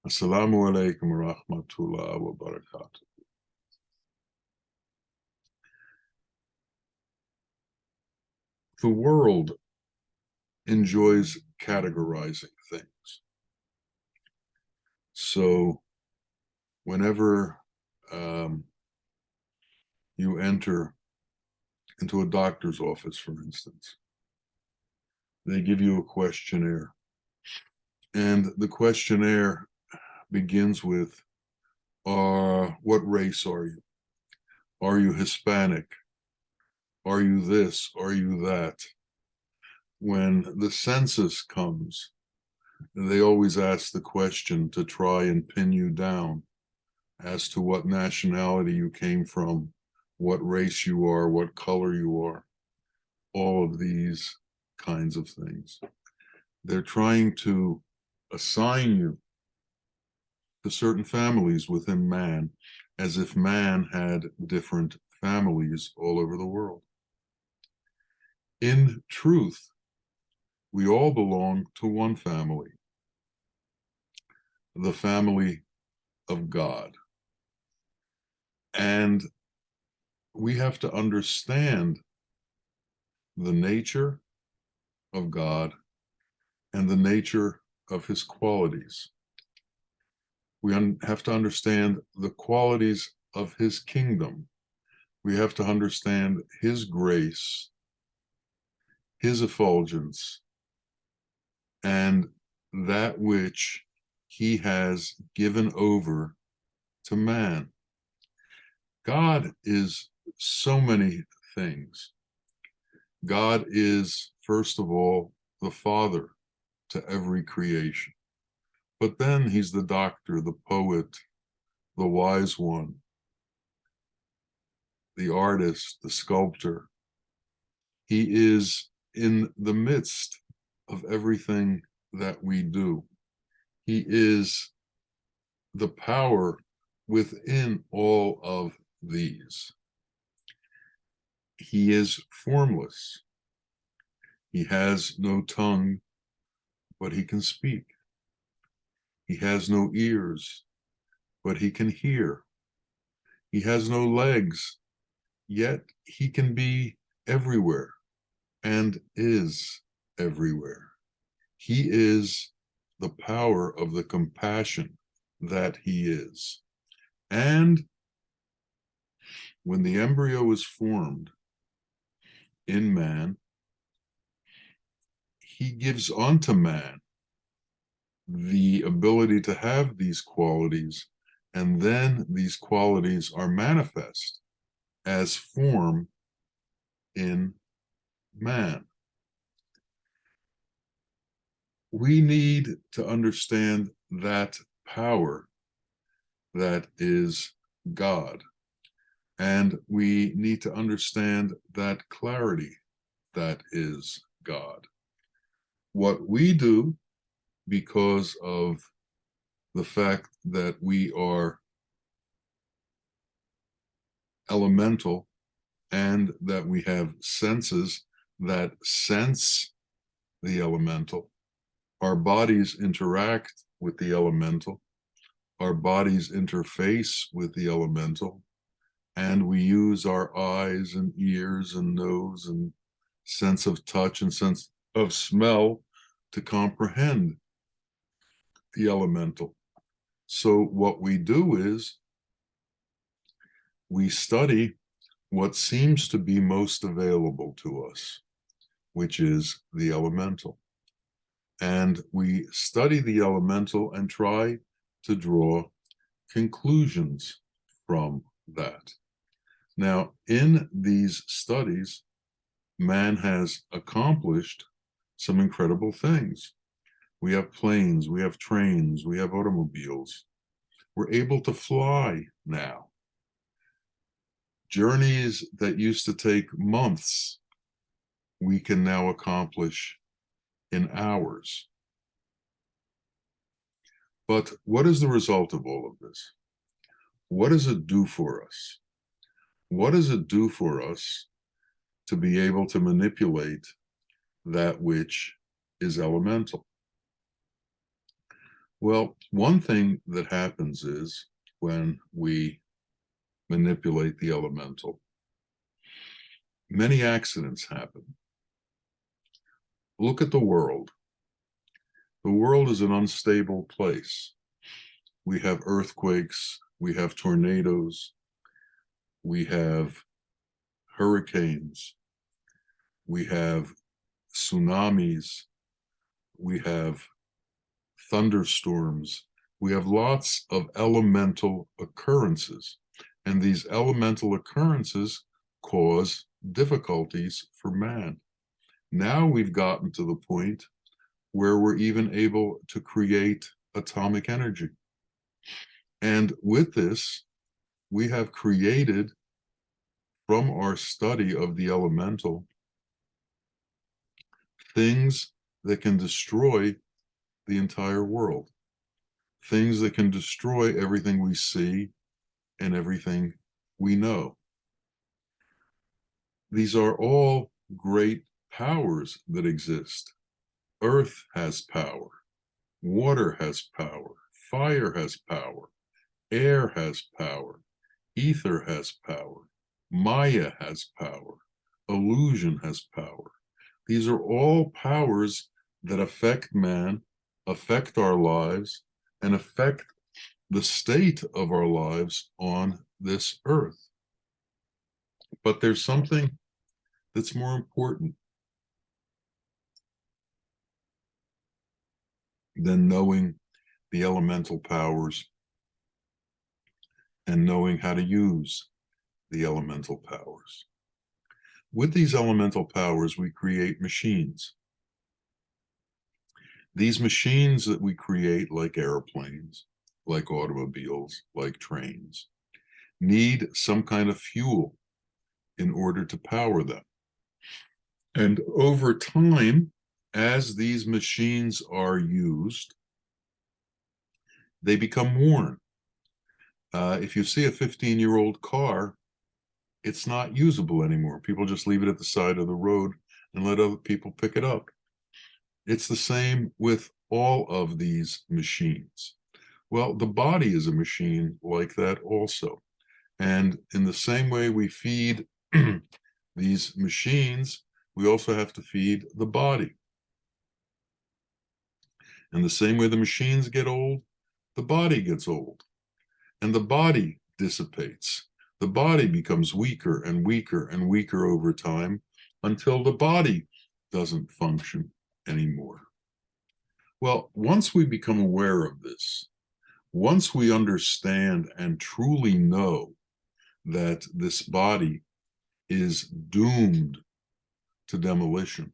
Assalamu alaikum wa rahmatullah wa barakatuh. The world enjoys categorizing things. So whenever you enter into a doctor's office, for instance, they give you a questionnaire. And the questionnaire begins with, what race are you? Are you Hispanic? Are you this? Are you that? When the census comes, they always ask the question to try and pin you down as to what nationality you came from, what race you are, what color you are, all of these kinds of things. They're trying to assign you to certain families within man, as if man had different families all over the world. In truth, we all belong to one family, the family of God. And we have to understand the nature of God and the nature of his qualities. We have to understand the qualities of his kingdom. We have to understand his grace, his effulgence, and that which he has given over to man. God is so many things. God is, first of all, the Father to every creation. But then he's the doctor, the poet, the wise one, the artist, the sculptor. He is in the midst of everything that we do. He is the power within all of these. He is formless. He has no tongue, but he can speak. He has no ears, but he can hear. He has no legs, yet he can be everywhere and is everywhere. He is the power of the compassion that he is. And when the embryo is formed in man, he gives unto man the ability to have these qualities, and then these qualities are manifest as form in man. We need to understand that power that is God, and we need to understand that clarity that is God. What we do, because of the fact that we are elemental and that we have senses that sense the elemental, our bodies interact with the elemental, our bodies interface with the elemental, and we use our eyes and ears and nose and sense of touch and sense of smell to comprehend the elemental. So what we do is we study what seems to be most available to us, which is the elemental. And we study the elemental and try to draw conclusions from that. Now, in these studies, man has accomplished some incredible things. We have planes, we have trains, we have automobiles. We're able to fly now. Journeys that used to take months, we can now accomplish in hours. But what is the result of all of this? What does it do for us? What does it do for us to be able to manipulate that which is elemental? Well, one thing that happens is when we manipulate the elemental, many accidents happen. Look at the world. The world is an unstable place. We have earthquakes, we have tornadoes, we have hurricanes, we have tsunamis, we have thunderstorms, we have lots of elemental occurrences. And these elemental occurrences cause difficulties for man. Now we've gotten to the point where we're even able to create atomic energy. And with this, we have created, from our study of the elemental, things that can destroy the entire world, things that can destroy everything we see and everything we know. These are all great powers that exist. Earth has power, water has power, fire has power, air has power, ether has power, Maya has power, illusion has power. These are all powers that affect man, affect our lives, and affect the state of our lives on this earth. But there's something that's more important than knowing the elemental powers and knowing how to use the elemental powers. With these elemental powers, we create machines. These machines that we create, like airplanes, like automobiles, like trains, need some kind of fuel in order to power them. And over time, as these machines are used, they become worn. If you see a 15-year-old car, it's not usable anymore. People just leave it at the side of the road and let other people pick it up. It's the same with all of these machines. Well, the body is a machine like that also. And in the same way we feed these machines, we also have to feed the body. And the same way the machines get old, the body gets old. And the body dissipates. The body becomes weaker and weaker and weaker over time until the body doesn't function anymore. Well, once we become aware of this, once we understand and truly know that this body is doomed to demolition,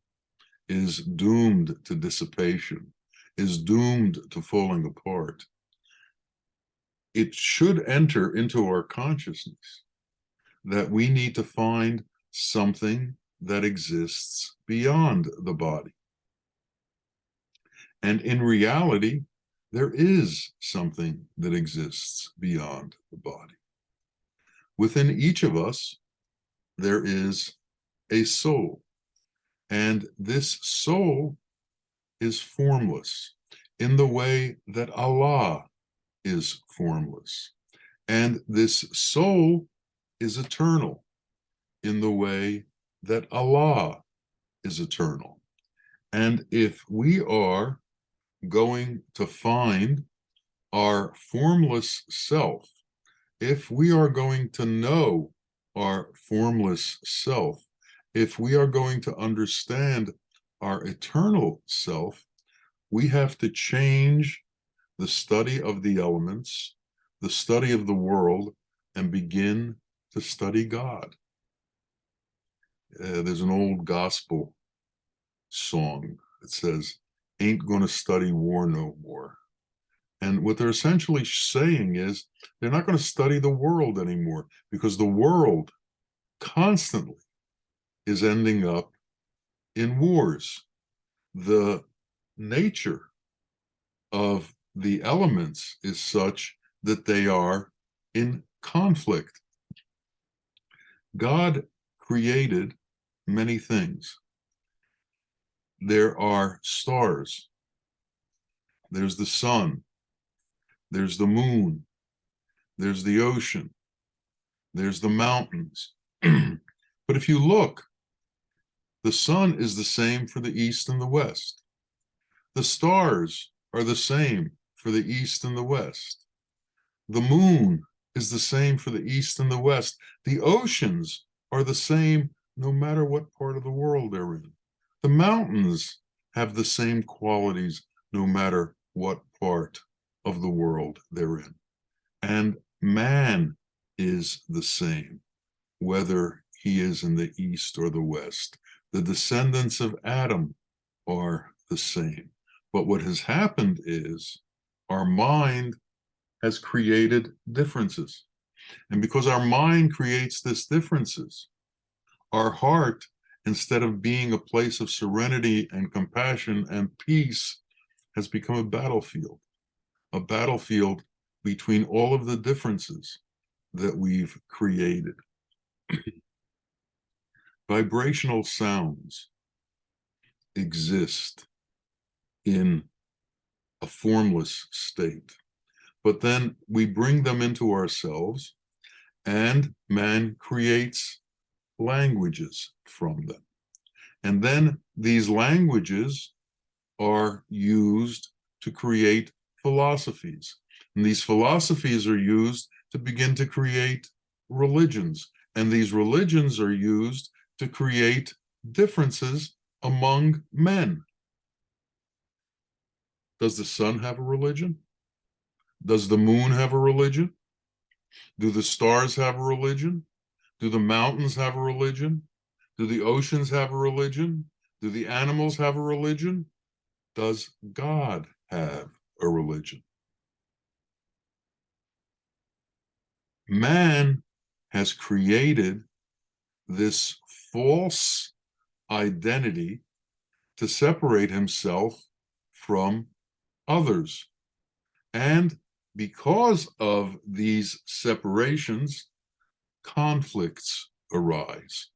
is doomed to dissipation, is doomed to falling apart, it should enter into our consciousness that we need to find something that exists beyond the body. And in reality, there is something that exists beyond the body. Within each of us, there is a soul. And this soul is formless in the way that Allah is formless. And this soul is eternal in the way that Allah is eternal. And if we are going to find our formless self, if we are going to know our formless self, if we are going to understand our eternal self, we have to change the study of the elements, the study of the world, and begin to study God. There's an old gospel song that says, "Ain't gonna study war no more." And what they're essentially saying is they're not going to study the world anymore because the world constantly is ending up in wars. The nature of the elements is such that they are in conflict. God created many things. There are stars. There's the sun. there's the moon, there's the ocean, there's the mountains. But if you look, the sun is the same for the east and the west. The stars are the same for the east and the west. The moon is the same for the east and the west. The oceans are the same no matter what part of the world they're in. The mountains have the same qualities no matter what part of the world they're in. And man is the same, whether he is in the east or the west. The descendants of Adam are the same. But what has happened is our mind has created differences. And because our mind creates these differences, our heart, instead of being a place of serenity and compassion and peace, has become a battlefield between all of the differences that we've created. Vibrational sounds exist in a formless state, but then we bring them into ourselves, and man creates languages from them. And then these languages are used to create philosophies. And these philosophies are used to begin to create religions. And these religions are used to create differences among men. Does the sun have a religion? Does the moon have a religion? Do the stars have a religion? Do the mountains have a religion? Do the oceans have a religion? Do the animals have a religion? Does God have a religion? Man has created this false identity to separate himself from others. And because of these separations, conflicts arise.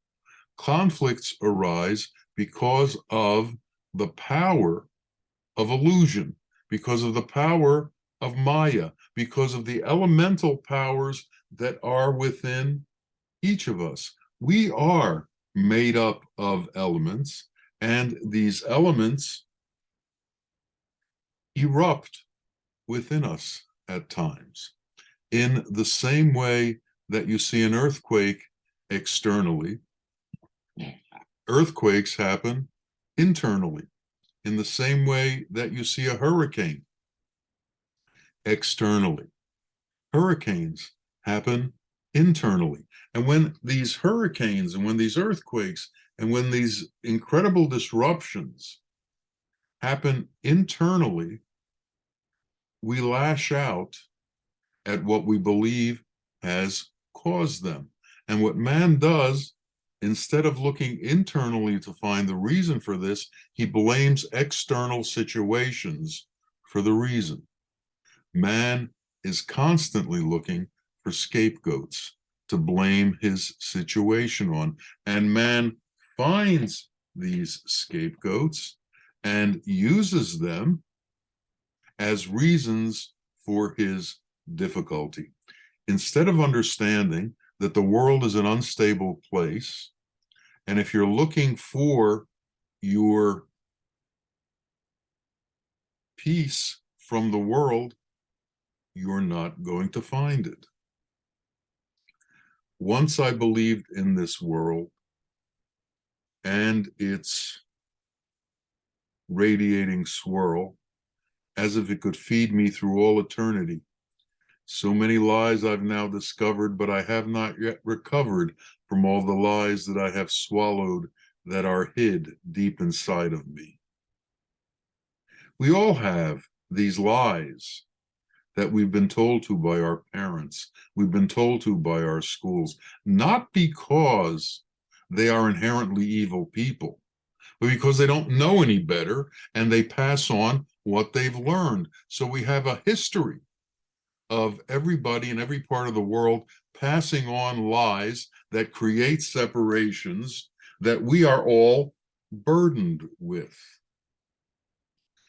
Conflicts arise because of the power of illusion, because of the power of Maya, because of the elemental powers that are within each of us. We are made up of elements, and these elements erupt within us at times. In the same way that you see an earthquake externally, earthquakes happen internally. In the same way that you see a hurricane externally, hurricanes happen internally. And when these hurricanes and when these earthquakes and when these incredible disruptions happen internally, we lash out at what we believe has caused them. And what man does, instead of looking internally to find the reason for this, he blames external situations for the reason. Man is constantly looking for scapegoats to blame his situation on, and man finds these scapegoats and uses them as reasons for his difficulty. Instead of understanding that the world is an unstable place, and if you're looking for your peace from the world, you're not going to find it. Once I believed in this world and its radiating swirl as if it could feed me through all eternity. So many lies I've now discovered, but I have not yet recovered from all the lies that I have swallowed that are hid deep inside of me. We all have these lies that we've been told to by our parents, we've been told to by our schools, not because they are inherently evil people, but because they don't know any better and they pass on what they've learned. So we have a history of everybody in every part of the world passing on lies that create separations that we are all burdened with.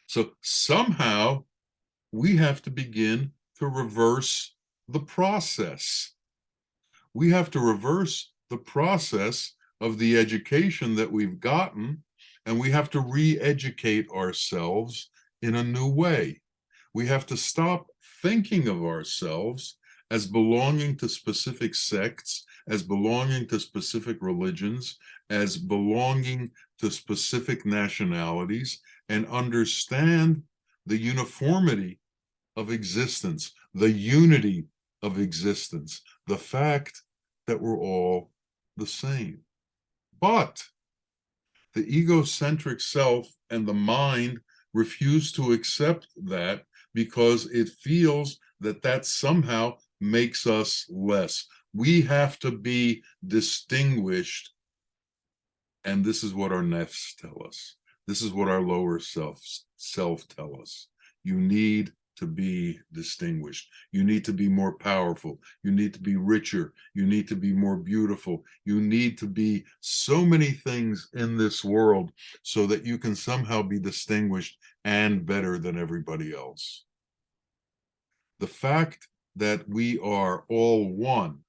So somehow we have to begin to reverse the process. We have to reverse the process of the education that we've gotten, and we have to re-educate ourselves in a new way. We have to stop thinking of ourselves as belonging to specific sects, as belonging to specific religions, as belonging to specific nationalities, and understand the uniformity of existence, the unity of existence, the fact that we're all the same. But the egocentric self and the mind refuse to accept that because it feels that that somehow makes us less. We have to be distinguished, and this is what our nefs tell us. This is what our lower self tell us. You need to be distinguished. You need to be more powerful. You need to be richer. You need to be more beautiful. You need to be so many things in this world so that you can somehow be distinguished and better than everybody else. The fact that we are all one,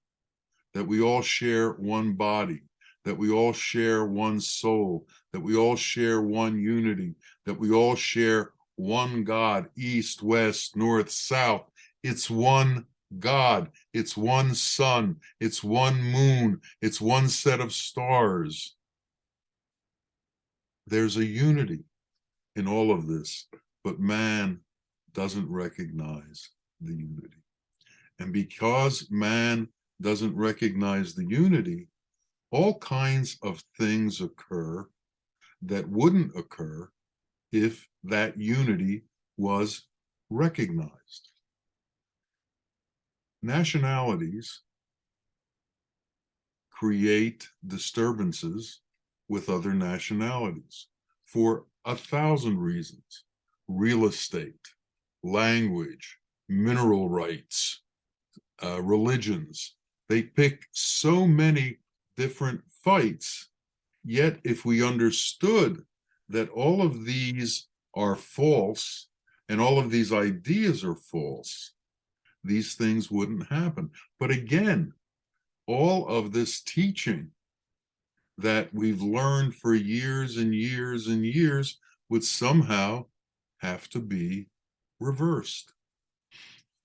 that we all share one body, that we all share one soul, that we all share one unity, that we all share one God, east, west, north, south. It's one God. It's one sun. It's one moon. It's one set of stars. There's a unity in all of this, but man doesn't recognize the unity. And because man doesn't recognize the unity, all kinds of things occur that wouldn't occur if that unity was recognized. Nationalities create disturbances with other nationalities for 1,000 reasons. Real estate, language, mineral rights, religions. They pick so many different fights. Yet if we understood that all of these are false and all of these ideas are false, these things wouldn't happen. But again, all of this teaching that we've learned for years and years and years would somehow have to be reversed.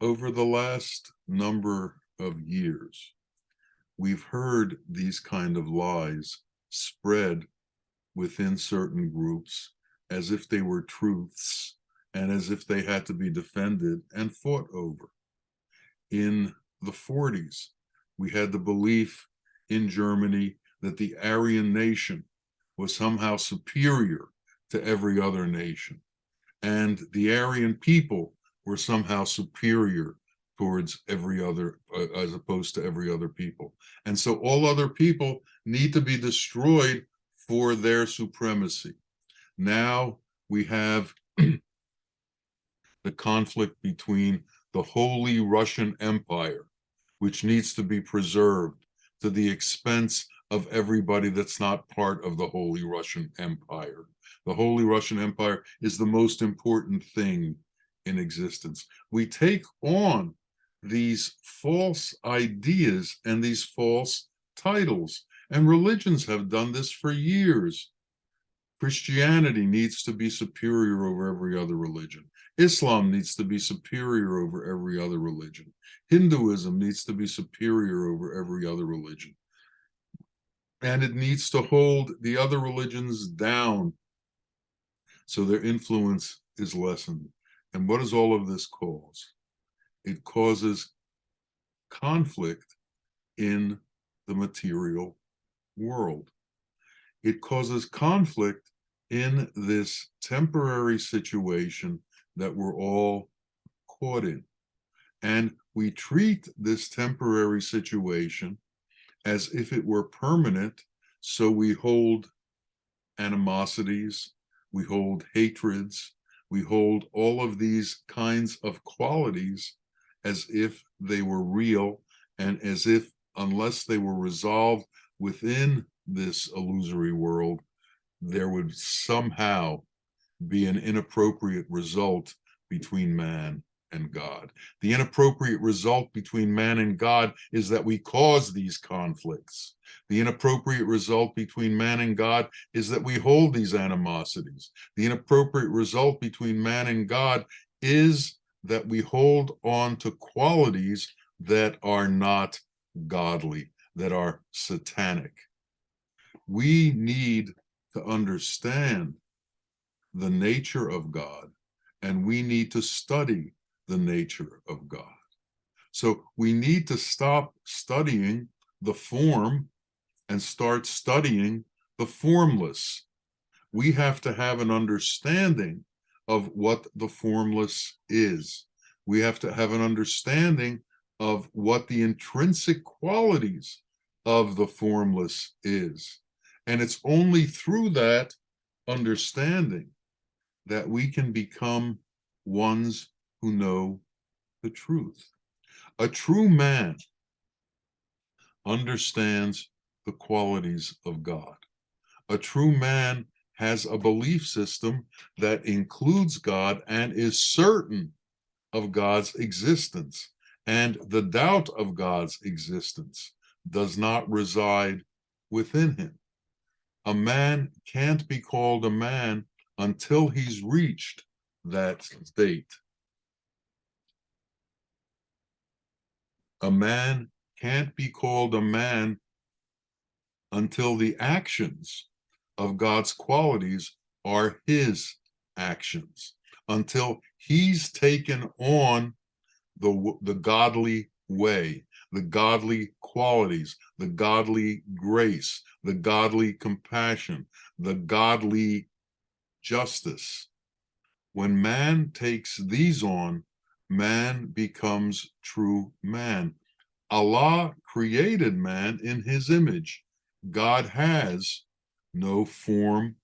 Over the last number of years, we've heard these kind of lies spread within certain groups as if they were truths and as if they had to be defended and fought over. In the 40s, we had the belief in Germany that the Aryan nation was somehow superior to every other nation, and the Aryan people were somehow superior towards every other, as opposed to every other people. And so all other people need to be destroyed for their supremacy. Now we have the conflict between the Holy Russian Empire, which needs to be preserved to the expense of everybody that's not part of the Holy Russian Empire. The Holy Russian Empire is the most important thing in existence. We take on these false ideas and these false titles, and religions have done this for years. Christianity needs to be superior over every other religion. Islam needs to be superior over every other religion. Hinduism needs to be superior over every other religion. And it needs to hold the other religions down so their influence is lessened. And what does all of this cause? It causes conflict in the material world. It causes conflict in this temporary situation that we're all caught in. And we treat this temporary situation as if it were permanent, so we hold animosities, we hold hatreds, we hold all of these kinds of qualities as if they were real, and as if unless they were resolved within this illusory world, there would somehow be an inappropriate result between man and God. The inappropriate result between man and God is that we cause these conflicts. The inappropriate result between man and God is that we hold these animosities. The inappropriate result between man and God is that we hold on to qualities that are not godly, that are satanic. We need to understand the nature of God, and we need to study the nature of God. So we need to stop studying the form and start studying the formless. We have to have an understanding of what the formless is. We have to have an understanding of what the intrinsic qualities of the formless is. And it's only through that understanding that we can become ones who know the truth. A true man understands the qualities of God. A true man has a belief system that includes God and is certain of God's existence. And the doubt of God's existence does not reside within him. A man can't be called a man until he's reached that state. A man can't be called a man until the actions of God's qualities are his actions, until he's taken on the godly way, the godly qualities, the godly grace, the godly compassion, the godly justice. When man takes these on, man becomes true man. Allah created man in his image. God has no form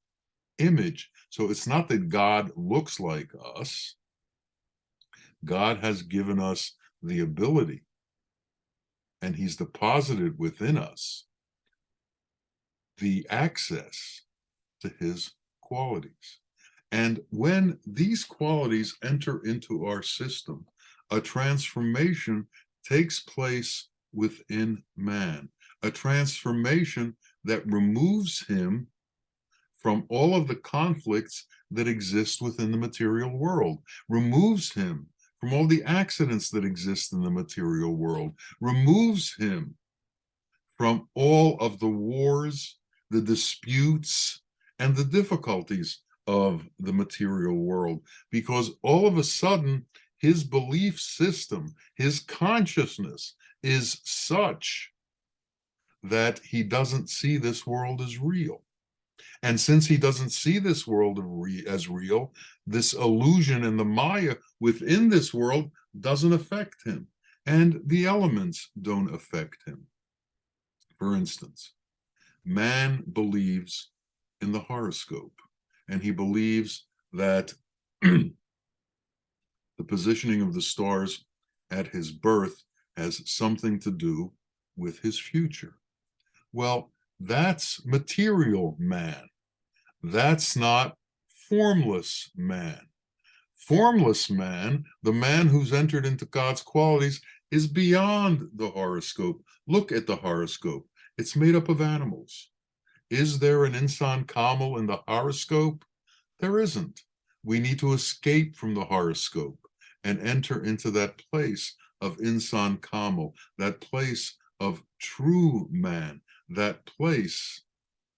image. So it's not that God looks like us. God has given us the ability, and he's deposited within us the access to his qualities. And when these qualities enter into our system, a transformation takes place within man, a transformation that removes him from all of the conflicts that exist within the material world, removes him from all the accidents that exist in the material world, removes him from all of the wars, the disputes, and the difficulties of the material world, because all of a sudden his belief system, his consciousness is such that he doesn't see this world as real. And since he doesn't see this world as real, this illusion and the Maya within this world doesn't affect him, and the elements don't affect him. For instance, man believes in the horoscope, and he believes that the positioning of the stars at his birth has something to do with his future. Well, that's material man. That's not formless man. Formless man, the man who's entered into God's qualities, is beyond the horoscope. Look at the horoscope. It's made up of animals. Is there an insan kamil in the horoscope? There isn't. We need to escape from the horoscope and enter into that place of insan kamil, that place of true man, that place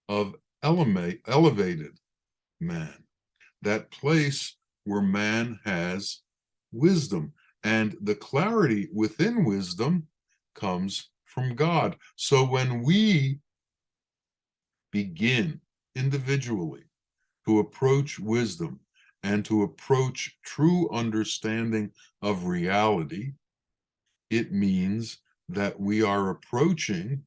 of elevated man, that place where man has wisdom, and the clarity within wisdom comes from God. So when we begin individually to approach wisdom and to approach true understanding of reality, it means that we are approaching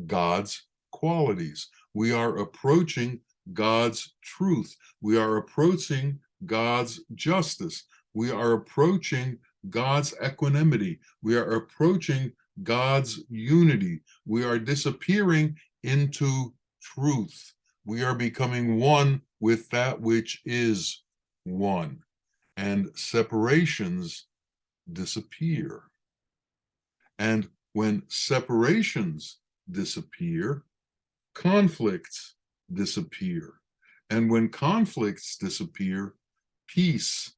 God's qualities. We are approaching God's truth. We are approaching God's justice. We are approaching God's equanimity. We are approaching God's unity. We are disappearing into truth. We are becoming one with that which is one. and separations disappear. And when separations disappear, conflicts disappear. And when conflicts disappear, peace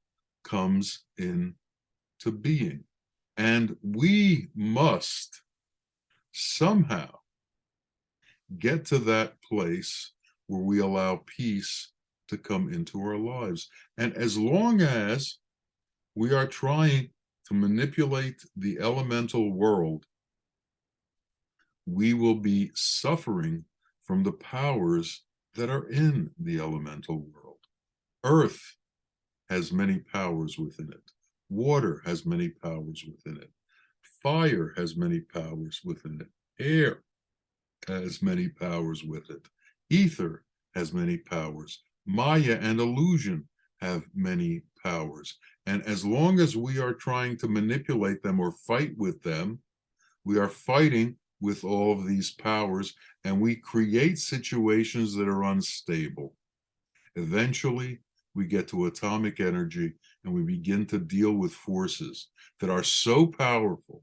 comes into being. And we must somehow get to that place where we allow peace to come into our lives. And as long as we are trying to manipulate the elemental world, we will be suffering from the powers that are in the elemental world. Earth has many powers within it. Water has many powers within it. Fire has many powers within it. Air has many powers with it. Ether has many powers. Maya and illusion have many powers. And as long as we are trying to manipulate them or fight with them, we are fighting with all of these powers, and we create situations that are unstable. Eventually, we get to atomic energy, and we begin to deal with forces that are so powerful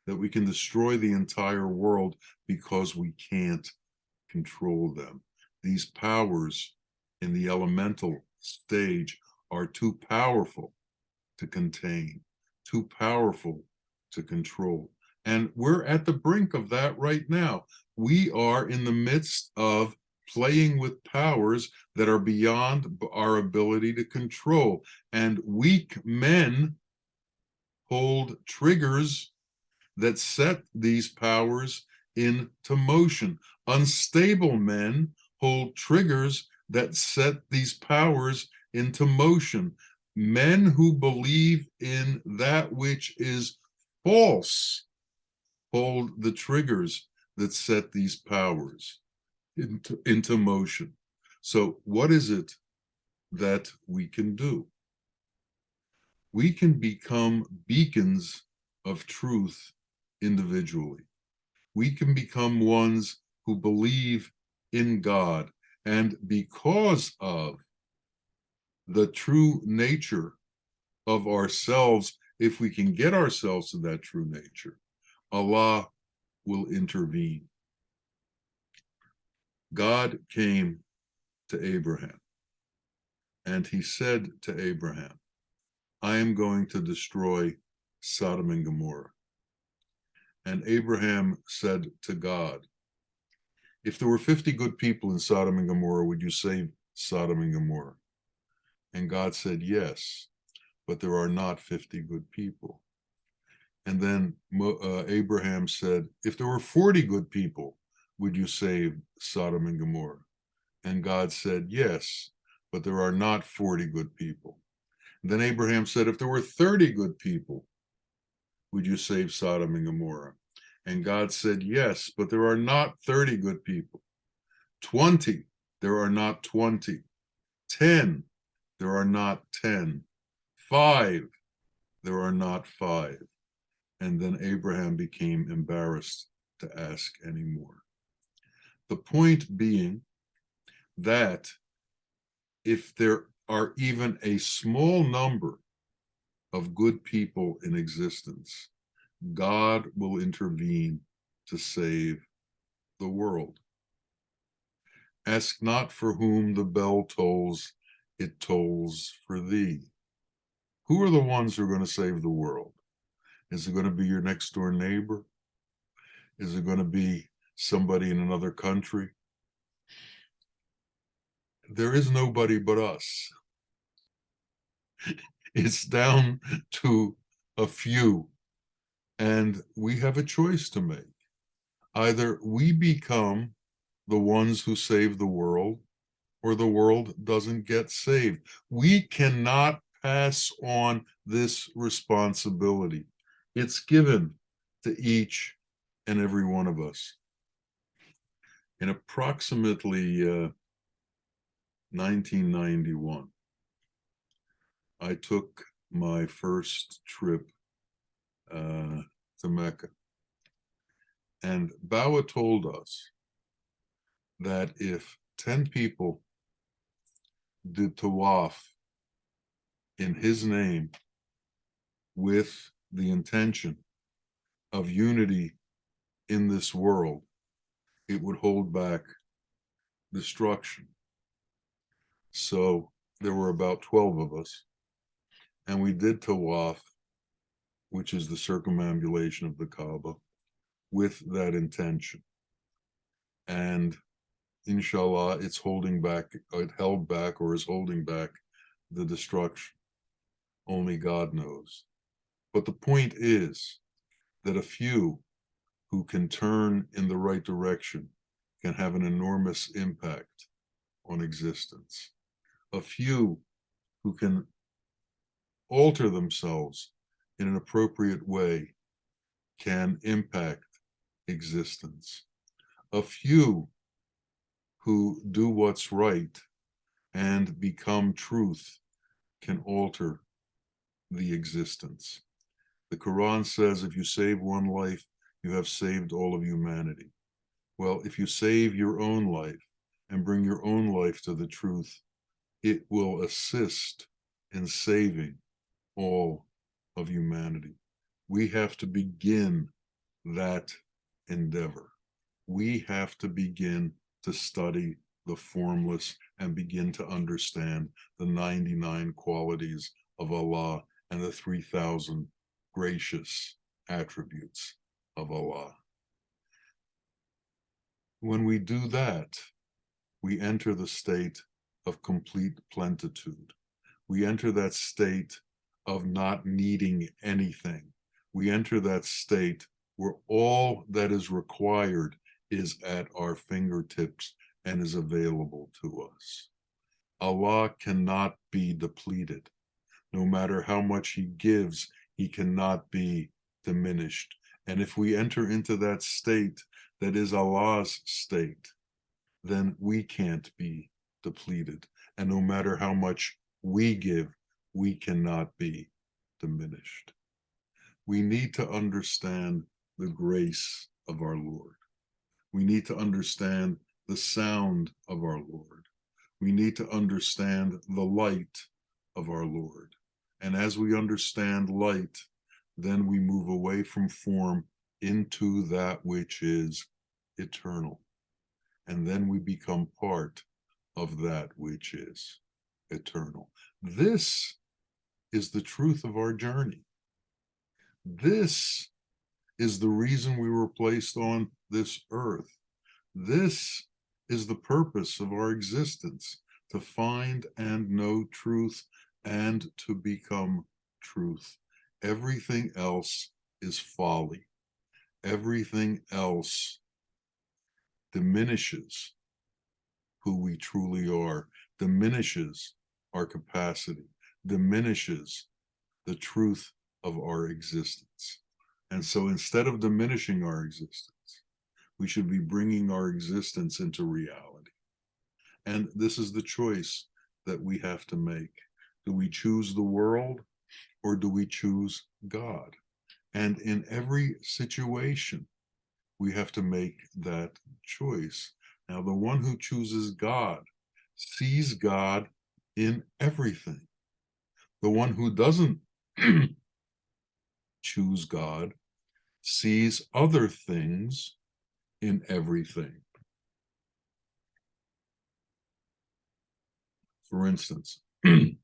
that we can destroy the entire world because we can't control them. These powers in the elemental stage are too powerful to contain, too powerful to control. And we're at the brink of that right now. We are in the midst of playing with powers that are beyond our ability to control. And weak men hold triggers that set these powers into motion. Unstable men hold triggers that set these powers into motion. Men who believe in that which is false hold the triggers that set these powers into motion. So what is it that we can do? We can become beacons of truth individually. We can become ones who believe in God. And because of the true nature of ourselves, if we can get ourselves to that true nature, Allah will intervene. God came to Abraham, and he said to Abraham, I am going to destroy Sodom and Gomorrah. And Abraham said to God, if there were 50 good people in Sodom and Gomorrah, would you save Sodom and Gomorrah? And God said, yes, but there are not 50 good people. And then Abraham said, if there were 40 good people, would you save Sodom and Gomorrah? And God said, yes, but there are not 40 good people. And then Abraham said, if there were 30 good people, would you save Sodom and Gomorrah? And God said, yes, but there are not 30 good people. 20, there are not 20. 10, there are not 10. 5, there are not 5. And then Abraham became embarrassed to ask any more. The point being that if there are even a small number of good people in existence, God will intervene to save the world. Ask not for whom the bell tolls, it tolls for thee. Who are the ones who are going to save the world? Is it going to be your next door neighbor? Is it going to be somebody in another country? There is nobody but us. It's down to a few, and we have a choice to make. Either we become the ones who save the world, or the world doesn't get saved. We cannot pass on this responsibility. It's given to each and every one of us. In approximately 1991, I took my first trip to Mecca. And Bawa told us that if 10 people did tawaf in his name with the intention of unity in this world, it would hold back destruction. So there were about 12 of us, and we did Tawaf, which is the circumambulation of the Kaaba, with that intention. And inshallah, it's holding back, it held back or is holding back the destruction. Only God knows. But the point is that a few who can turn in the right direction can have an enormous impact on existence. A few who can alter themselves in an appropriate way can impact existence. A few who do what's right and become truth can alter the existence. The Quran says if you save one life, you have saved all of humanity. Well, if you save your own life and bring your own life to the truth, it will assist in saving all of humanity. We have to begin that endeavor. We have to begin to study the formless and begin to understand the 99 qualities of Allah and the 3,000 gracious attributes of Allah. When we do that, we enter the state of complete plenitude. We enter that state of not needing anything. We enter that state where all that is required is at our fingertips and is available to us. Allah cannot be depleted. No matter how much he gives, he cannot be diminished. And if we enter into that state that is Allah's state, then we can't be depleted. And no matter how much we give, we cannot be diminished. We need to understand the grace of our Lord. We need to understand the sound of our Lord. We need to understand the light of our Lord. And as we understand light, then we move away from form into that which is eternal. And then we become part of that which is eternal. This is the truth of our journey. This is the reason we were placed on this earth. This is the purpose of our existence, to find and know truth and to become truth. Everything else is folly. Everything else diminishes who we truly are, diminishes our capacity, diminishes the truth of our existence. And so instead of diminishing our existence, we should be bringing our existence into reality. And this is the choice that we have to make. Do we choose the world or do we choose God? And in every situation, we have to make that choice. Now, the one who chooses God sees God in everything. The one who doesn't choose God sees other things in everything. For instance, the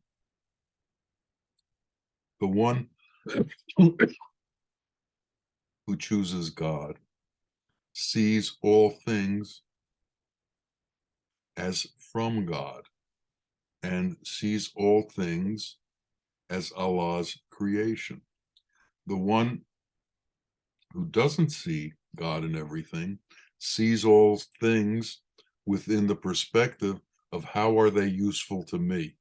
one who chooses God sees all things as from God and sees all things as Allah's creation. The one who doesn't see God in everything sees all things within the perspective of how are they useful to me?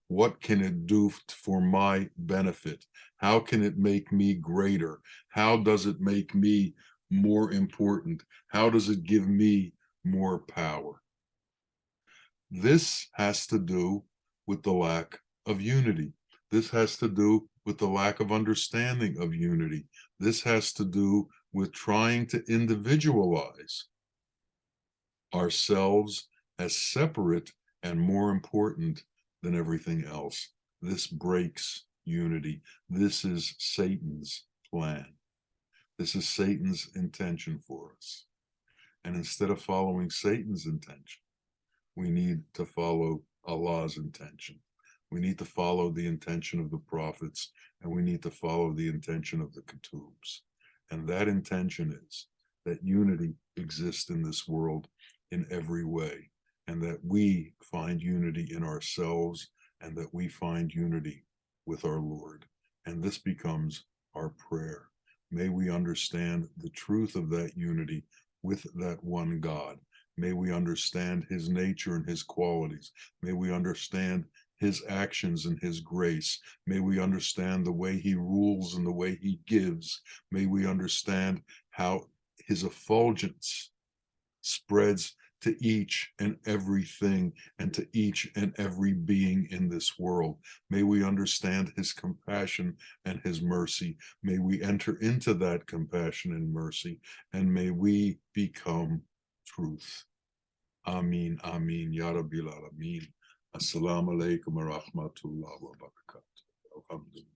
What can it do for my benefit? How can it make me greater? How does it make me more important? How does it give me more power? This has to do with the lack of unity. This has to do with the lack of understanding of unity. This has to do with trying to individualize ourselves as separate and more important than everything else. This breaks unity. This is Satan's plan. This is Satan's intention for us. And instead of following Satan's intention, we need to follow Allah's intention. We need to follow the intention of the prophets, and we need to follow the intention of the Ketubs. And that intention is that unity exists in this world in every way, and that we find unity in ourselves, and that we find unity with our Lord. And this becomes our prayer. May we understand the truth of that unity with that one God. May we understand his nature and his qualities. May we understand his actions and his grace. May we understand the way he rules and the way he gives. May we understand how his effulgence spreads to each and everything and to each and every being in this world. May we understand his compassion and his mercy. May we enter into that compassion and mercy, and may we become truth. Ameen, Ameen, Ya Rabbil Alameen. Assalamu alaikum wa rahmatullahi wa barakatuh. Alhamdulillah.